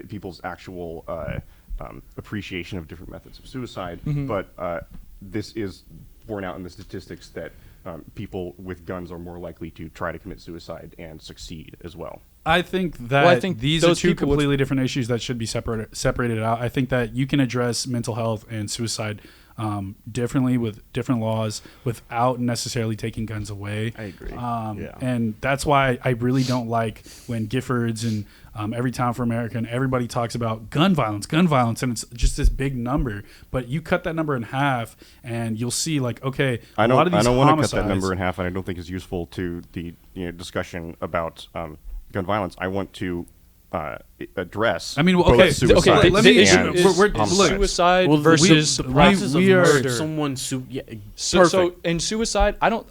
people's actual appreciation of different methods of suicide, Mm-hmm. but this is borne out in the statistics that people with guns are more likely to try to commit suicide and succeed as well. I think that Well, I think these are those two people would- completely different issues that should be separated out. I think that you can address mental health and suicide differently with different laws without necessarily taking guns away. I agree. Yeah. And that's why I really don't like when Giffords and Every Town for America and everybody talks about gun violence, and it's just this big number. But you cut that number in half, and you'll see, like, okay, I a lot of don't these want to cut homicides. that number in half, and I don't think it's useful to the discussion about gun violence. I want to address. I mean, well, both okay, suicide okay, let me- and we're- homicide. suicide Well, versus the process we of are- murder. Someone So in suicide, I don't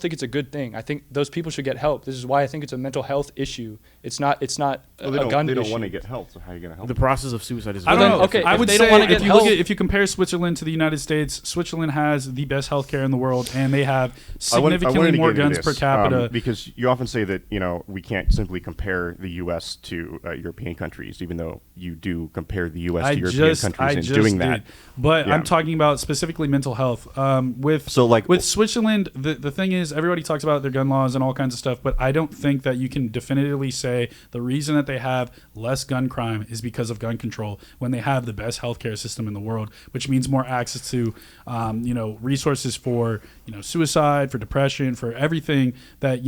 think it's a good thing. I think those people should get help. This is why I think it's a mental health issue. It's not Well, a gun they issue. don't want to get help, so how are you going to help the them? process of suicide is I don't very know. okay, I if would they say don't wanna get if you look help- at, if you compare Switzerland to the United States, Switzerland has the best healthcare in the world, and they have I wanted significantly to more get into guns per this, capita. because you often say that we can't simply compare the U.S. to European countries, even though you do compare the U.S. to European countries in doing that. But Yeah. I'm talking about specifically mental health. With Switzerland, the thing is, everybody talks about their gun laws and all kinds of stuff, but I don't think that you can definitively say the reason that they have less gun crime is because of gun control when they have the best healthcare system in the world, which means more access to resources for suicide, for depression, for everything that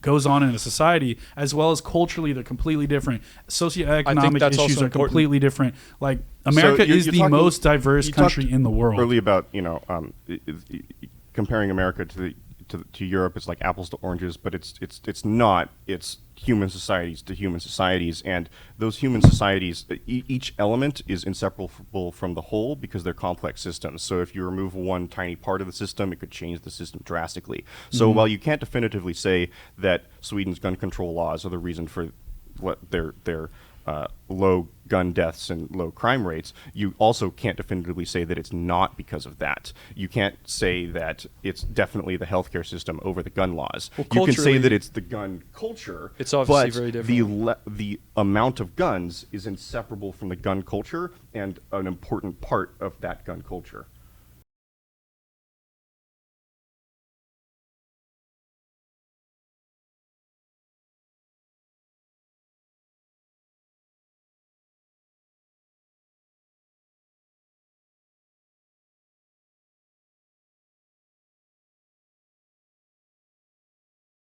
goes on in a society, as well as culturally. They're completely different. Socioeconomic that's issues also are important. completely different. Like, America you're is the talking- most diverse you country talked in the world. Early about comparing America to Europe, it's like apples to oranges, but it's not. It's human societies to human societies, and those human societies, each element is inseparable from the whole because they're complex systems. So if you remove one tiny part of the system, it could change the system drastically. So while you can't definitively say that Sweden's gun control laws are the reason for what their low gun deaths and low crime rates, you also can't definitively say that it's not because of that. You can't say that it's definitely the healthcare system over the gun laws. Well, you can say culturally- that it's the gun culture. It's obviously but very different. the amount of guns is inseparable from the gun culture and an important part of that gun culture.